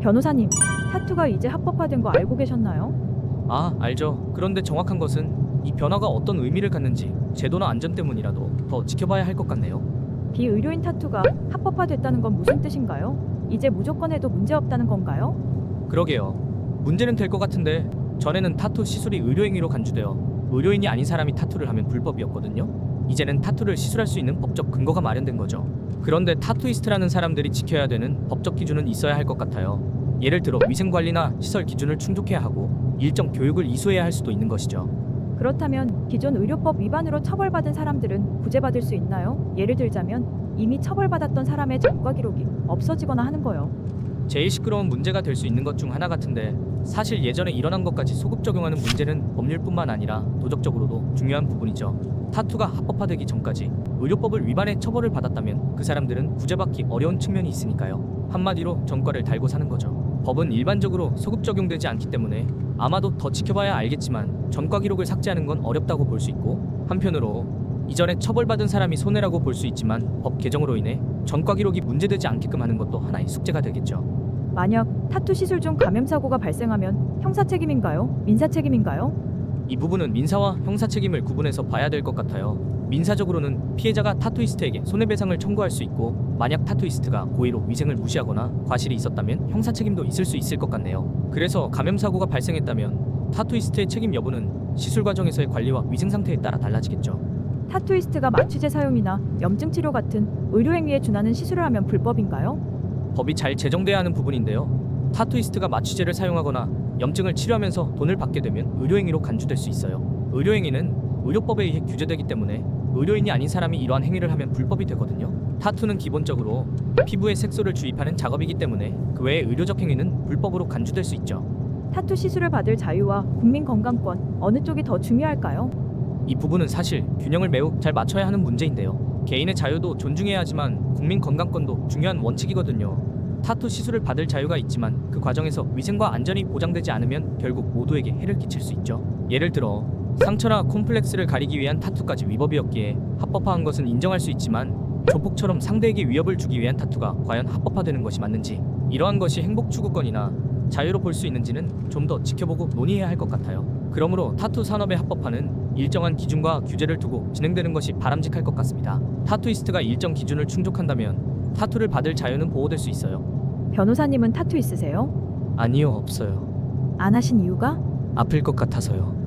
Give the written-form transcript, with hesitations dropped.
변호사님, 타투가 이제 합법화된 거 알고 계셨나요? 아, 알죠. 그런데 정확한 것은 이 변화가 어떤 의미를 갖는지 제도나 안전 때문이라도 더 지켜봐야 할 것 같네요. 비의료인 타투가 합법화됐다는 건 무슨 뜻인가요? 이제 무조건 해도 문제 없다는 건가요? 그러게요. 문제는 될 것 같은데 전에는 타투 시술이 의료행위로 간주되어 의료인이 아닌 사람이 타투를 하면 불법이었거든요. 이제는 타투를 시술할 수 있는 법적 근거가 마련된 거죠. 그런데 타투이스트라는 사람들이 지켜야 되는 법적 기준은 있어야 할 것 같아요. 예를 들어 위생관리나 시설 기준을 충족해야 하고 일정 교육을 이수해야 할 수도 있는 것이죠. 그렇다면 기존 의료법 위반으로 처벌받은 사람들은 구제받을 수 있나요? 예를 들자면 이미 처벌받았던 사람의 전과 기록이 없어지거나 하는 거요. 제일 시끄러운 문제가 될 수 있는 것 중 하나 같은데 사실 예전에 일어난 것까지 소급 적용하는 문제는 법률뿐만 아니라 도덕적으로도 중요한 부분이죠. 타투가 합법화되기 전까지 의료법을 위반해 처벌을 받았다면 그 사람들은 구제받기 어려운 측면이 있으니까요. 한마디로 전과를 달고 사는 거죠. 법은 일반적으로 소급 적용되지 않기 때문에 아마도 더 지켜봐야 알겠지만 전과 기록을 삭제하는 건 어렵다고 볼 수 있고, 한편으로 이전에 처벌받은 사람이 손해라고 볼 수 있지만 법 개정으로 인해 전과 기록이 문제되지 않게끔 하는 것도 하나의 숙제가 되겠죠. 만약 타투 시술 중 감염 사고가 발생하면 형사 책임인가요? 민사 책임인가요? 이 부분은 민사와 형사 책임을 구분해서 봐야 될 것 같아요. 민사적으로는 피해자가 타투이스트에게 손해배상을 청구할 수 있고, 만약 타투이스트가 고의로 위생을 무시하거나 과실이 있었다면 형사 책임도 있을 수 있을 것 같네요. 그래서 감염 사고가 발생했다면 타투이스트의 책임 여부는 시술 과정에서의 관리와 위생 상태에 따라 달라지겠죠. 타투이스트가 마취제 사용이나 염증 치료 같은 의료행위에 준하는 시술을 하면 불법인가요? 법이 잘 제정돼야 하는 부분인데요. 타투이스트가 마취제를 사용하거나 염증을 치료하면서 돈을 받게 되면 의료행위로 간주될 수 있어요. 의료행위는 의료법에 의해 규제되기 때문에 의료인이 아닌 사람이 이러한 행위를 하면 불법이 되거든요. 타투는 기본적으로 피부에 색소를 주입하는 작업이기 때문에 그 외의 의료적 행위는 불법으로 간주될 수 있죠. 타투 시술을 받을 자유와 국민 건강권 어느 쪽이 더 중요할까요? 이 부분은 사실 균형을 매우 잘 맞춰야 하는 문제인데요. 개인의 자유도 존중해야 하지만 국민 건강권도 중요한 원칙이거든요. 타투 시술을 받을 자유가 있지만 그 과정에서 위생과 안전이 보장되지 않으면 결국 모두에게 해를 끼칠 수 있죠. 예를 들어 상처나 콤플렉스를 가리기 위한 타투까지 위법이었기에 합법화한 것은 인정할 수 있지만, 조폭처럼 상대에게 위협을 주기 위한 타투가 과연 합법화되는 것이 맞는지, 이러한 것이 행복 추구권이나 자유로 볼 수 있는지는 좀 더 지켜보고 논의해야 할 것 같아요. 그러므로 타투 산업의 합법화는 일정한 기준과 규제를 두고 진행되는 것이 바람직할 것 같습니다. 타투이스트가 일정 기준을 충족한다면 타투를 받을 자유는 보호될 수 있어요. 변호사님은 타투 있으세요? 아니요, 없어요. 안 하신 이유가? 아플 것 같아서요.